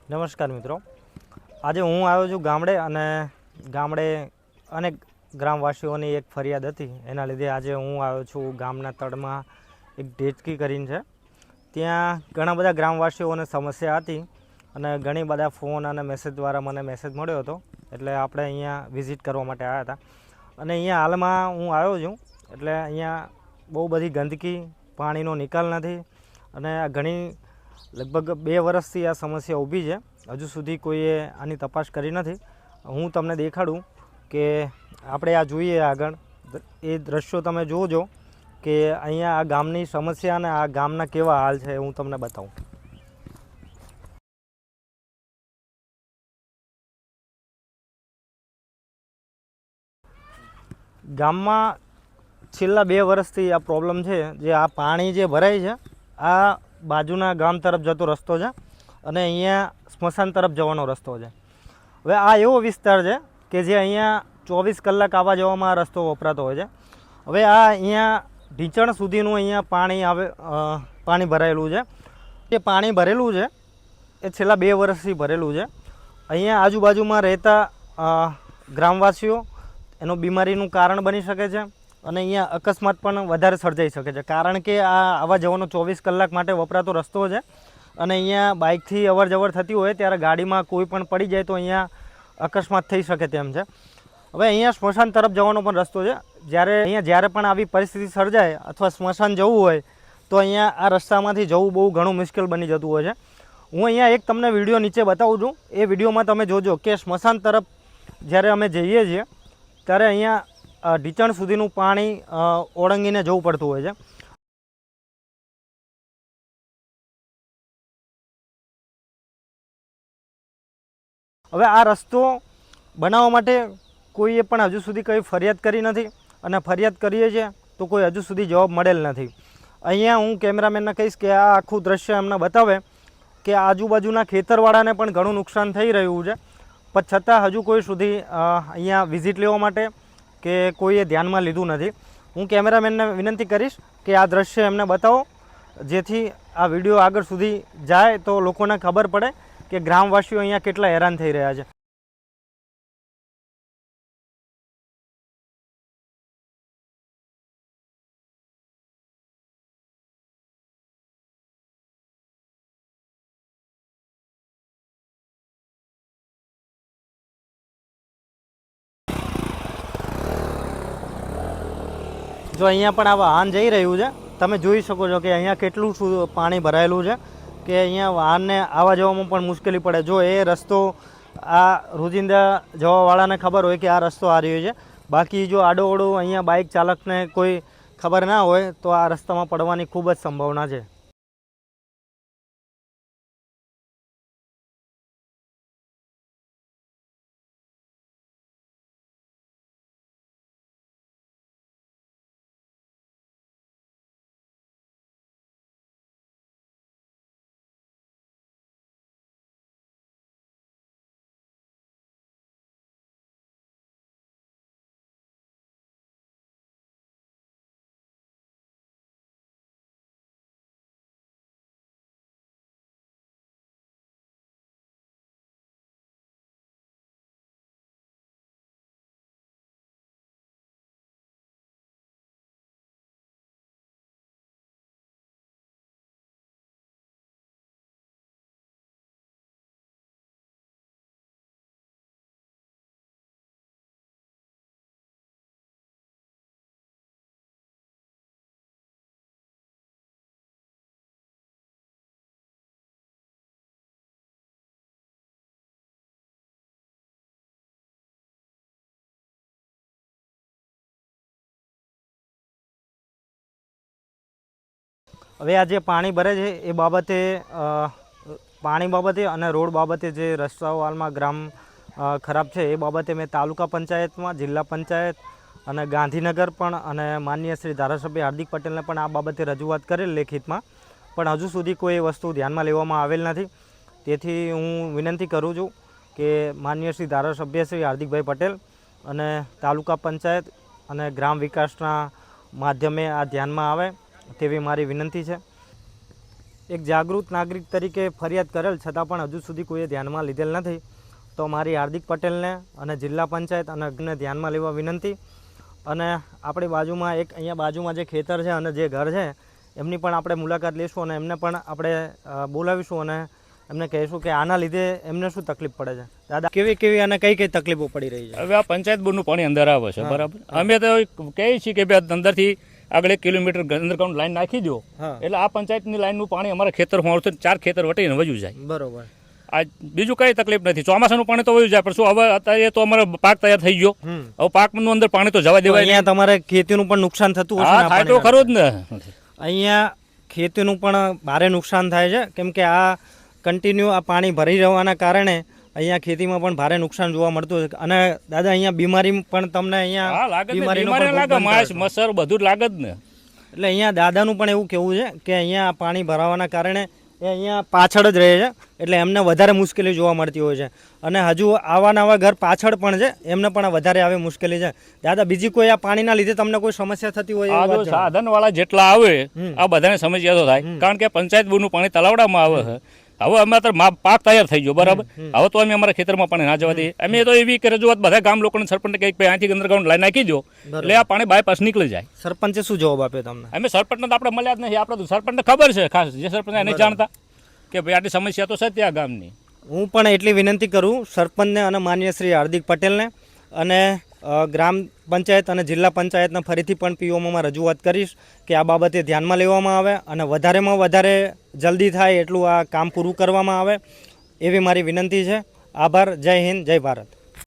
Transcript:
નમસ્કાર મિત્રો, આજે હું આવ્યો છું ગામડે અનેક ગ્રામવાસીઓની એક ફરિયાદ હતી. એના લીધે આજે હું આવ્યો છું ગામના તળમાં એક ઢેચકી કરીને છે. ત્યાં ઘણા બધા ગ્રામવાસીઓને સમસ્યા હતી અને ઘણી બધા ફોન અને મેસેજ દ્વારા મને મેસેજ મળ્યો હતો. એટલે આપણે અહીંયા વિઝિટ કરવા માટે આવ્યા હતા અને અહીંયા હાલમાં હું આવ્યો છું. એટલે અહીંયા બહુ બધી ગંદકી, પાણીનો નિકાલ નથી અને ઘણી લગભગ 2 વર્ષથી આ સમસ્યા ઊભી છે. હજુ સુધી કોઈએ આની તપાસ કરી નથી. હું તમને દેખાડું કે આપણે આ જોઈએ આગળ એ દ્રશ્યો તમે જોજો કે અહીંયા આ ગામની સમસ્યા અને આ ગામના કેવા હાલ છે હું તમને બતાવું. ગામમાં છેલ્લા 2 વર્ષથી આ પ્રોબ્લેમ છે. જે આ પાણી જે ભરાય છે આ બાજુના ગામ તરફ જતો રસ્તો છે અને અહીંયા સ્મશાન તરફ જવાનો રસ્તો છે. હવે આ એવો વિસ્તાર છે કે જે અહીંયા 24 કલાક આવવા જવામાં આ રસ્તો વપરાતો હોય છે. હવે આ અહીંયા ઢીંચણ સુધીનું અહીંયા પાણી ભરાયેલું છે. એ પાણી ભરેલું છે એ છેલ્લા 2 વર્ષથી ભરેલું છે. અહીંયા આજુબાજુમાં રહેતા ગ્રામવાસીઓ એનું બીમારીનું કારણ બની શકે છે અને અહીંયા અકસ્માત પણ વધારે સર્જાઈ શકે છે. કારણ કે આ આવવા જવાનો 24 કલાક માટે વપરાતો રસ્તો છે અને અહીંયા બાઇકથી અવર જવર થતી હોય ત્યારે ગાડીમાં કોઈ પણ પડી જાય તો અહીંયા અકસ્માત થઈ શકે તેમ છે. હવે અહીંયા સ્મશાન તરફ જવાનો પણ રસ્તો છે. જ્યારે પણ આવી પરિસ્થિતિ સર્જાય અથવા સ્મશાન જવું હોય તો અહીંયા આ રસ્તામાંથી જવું બહુ ઘણું મુશ્કેલ બની જતું હોય છે. હું અહીંયા એક તમને વિડીયો નીચે બતાવું છું. એ વિડીયોમાં તમે જોજો કે સ્મશાન તરફ જ્યારે અમે જઈએ છીએ ત્યારે અહીંયા ઢીંચણ સુધીનું પાણી ઓળંગીને જવું પડતું હોય છે. હવે આ રસ્તો બનાવવા માટે કોઈએ પણ હજુ સુધી કંઈ ફરિયાદ કરી નથી અને ફરિયાદ કરીએ છીએ તો કોઈ હજુ સુધી જવાબ મળેલ નથી. અહીંયા હું કેમેરામેનને કહીશ કે આ આખું દ્રશ્ય એમને બતાવે કે આજુબાજુના ખેતરવાળાને પણ ઘણું નુકસાન થઈ રહ્યું છે, પણ છતાં હજુ કોઈ સુધી અહીંયા વિઝિટ લેવા માટે કે કોઈએ ધ્યાનમાં લીધું નથી. હું કેમેરામેનને વિનંતી કરીશ કે આ દ્રશ્ય એમને બતાવો જેથી આ વિડીયો આગળ સુધી જાય તો લોકોને ખબર પડે કે ગ્રામવાસીઓ અહીંયા કેટલા હેરાન થઈ રહ્યા છે. જો અહીંયા પણ આ વાહન જઈ રહ્યું છે. તમે જોઈ શકો છો કે અહીંયા કેટલું પાણી ભરાયેલું છે કે અહીંયા વાહનને આવવા જવામાં પણ મુશ્કેલી પડે. જો એ રસ્તો આ રોજિંદા જવાવાળાને ખબર હોય કે આ રસ્તો આ રહ્યો છે, બાકી જો આડોઅવળો અહીંયા બાઇક ચાલકને કોઈ ખબર ના હોય તો આ રસ્તામાં પડવાની ખૂબ જ સંભાવના છે. હવે આ જે પાણી ભરે છે એ બાબતે પાણી બાબતે અને રોડ બાબતે જે રસ્તાઓ હાલમાં ખરાબ છે એ બાબતે મેં તાલુકા પંચાયતમાં, જિલ્લા પંચાયત અને ગાંધીનગર પણ અને માનનીય શ્રી ધારાસભ્ય હાર્દિક પટેલને પણ આ બાબતે રજૂઆત કરેલ લેખિતમાં, પણ હજુ સુધી કોઈ વસ્તુ ધ્યાનમાં લેવામાં આવેલ નથી. તેથી હું વિનંતી કરું છું કે માનનીય શ્રી ધારાસભ્ય શ્રી હાર્દિકભાઈ પટેલ અને તાલુકા પંચાયત અને ગ્રામ વિકાસના માધ્યમે આ ધ્યાનમાં આવે તેવી મારી વિનંતી છે. એક જાગૃત નાગરિક તરીકે ફરિયાદ કરેલ છતાં પણ હજુ સુધી કોઈએ ધ્યાનમાં લીધેલ નથી. તો મારી હાર્દિક પટેલને અને જિલ્લા પંચાયત અને ધ્યાનમાં લેવા વિનંતી. અને આપણી બાજુમાં અહીંયા બાજુમાં જે ખેતર છે અને જે ઘર છે એમની પણ આપણે મુલાકાત લઈશું અને એમને પણ આપણે બોલાવીશું અને એમને કહીશું કે આના લીધે એમને શું તકલીફ પડે છે. દાદા, કેવી અને કઈ તકલીફો પડી રહી છે? હવે આ પંચાયત બોર્ડનું પાણી અંદર આવે છે, બરાબર. અમે તો કહીએ છીએ કે ભાઈ અંદરથી આગળ 1 કિલોમીટર અંડરગ્રાઉન્ડ લાઈન નાખી દો, એટલે આ પંચાયતની લાઈનનું પાણી અમારા ખેતર હોવાથી 4 ખેતર વટીને વયું જાય. બરોબર. આ બીજું કઈ તકલીફ નથી. ચોમાસાનું પાણી તો વયું જાય, પણ શું હવે અત્યારે તો અમારો પાક તૈયાર થઈ ગયો, હવે પાકનું અંદર પાણી તો જવા દેવાય. અહીંયા તમારે ખેતીનું પણ નુકસાન થતું હશે? હા, થાય તો ખરું જ ને. અહીંયા ખેતીનું પણ ભારે નુકસાન થાય છે, કેમ કે આ કન્ટિન્યુ આ પાણી ભરી રહેવાના કારણે અહીંયા ખેતીમાં પણ ભારે નુકસાન જોવા મળતું છે. અને દાદા, અહીંયા બીમારી પણ તમને અહીંયા બીમારી લાગે, માસ મચ્છર બધું જ લાગે જ ને. એટલે અહીંયા દાદાનું પણ એવું કહેવું છે કે અહીંયા પાણી ભરાવાના કારણે એ અહીંયા પાછળ જ રહે છે, એટલે એમને વધારે મુશ્કેલી જોવા મળતી હોય છે. અને હજુ આવા નવા ઘર પાછળ પણ છે, એમને પણ વધારે આવી મુશ્કેલી છે. દાદા, બીજી કોઈ આ પાણીના લીધે તમને કોઈ સમસ્યા થતી હોય? સાધન વાળા જેટલા આવે આ બધાને સમસ્યા તો થાય, કારણ કે પંચાયત બોર્ડનું પાણી તલાવડામાં આવે છે. હવે અમે તો પાક તૈયાર થઈ ગયો, બરાબર. હવે તો અમે અમારા ખેતરમાં પાણી ના જવા દઈએ. અમે તો એવી રજૂઆત બધા ગામ લોકોને સરપંચને કહી કે અહીંથી અંડરગ્રાઉન્ડ લાઈન નાખી દો, એટલે આ પાણી બાયપાસ નીકળી જાય. સરપંચે શું જવાબ આપ્યો તમને? અમે સરપંચને તો આપણે મળ્યા જ નથી. આપણે તો સરપંચને ખબર છે, ખાસ જે સરપંચ નહીં જાણતા કે ભાઈ આટલી સમસ્યા તો છે ત્યાં ગામની. હું પણ એટલી વિનંતી કરું સરપંચને અને માન્ય શ્રી હાર્દિક પટેલને, અને ગ્રામ પંચાયત અને જિલ્લા પંચાયતને ફરીથી પણ પીઓમાં રજૂઆત કરીશ કે આ બાબતે ધ્યાનમાં લેવામાં આવે અને વધારેમાં વધારે જલ્દી થાય એટલું આ કામ પૂરું કરવામાં આવે, એવી મારી વિનંતી છે. આભાર. જય હિન્દ, જય ભારત.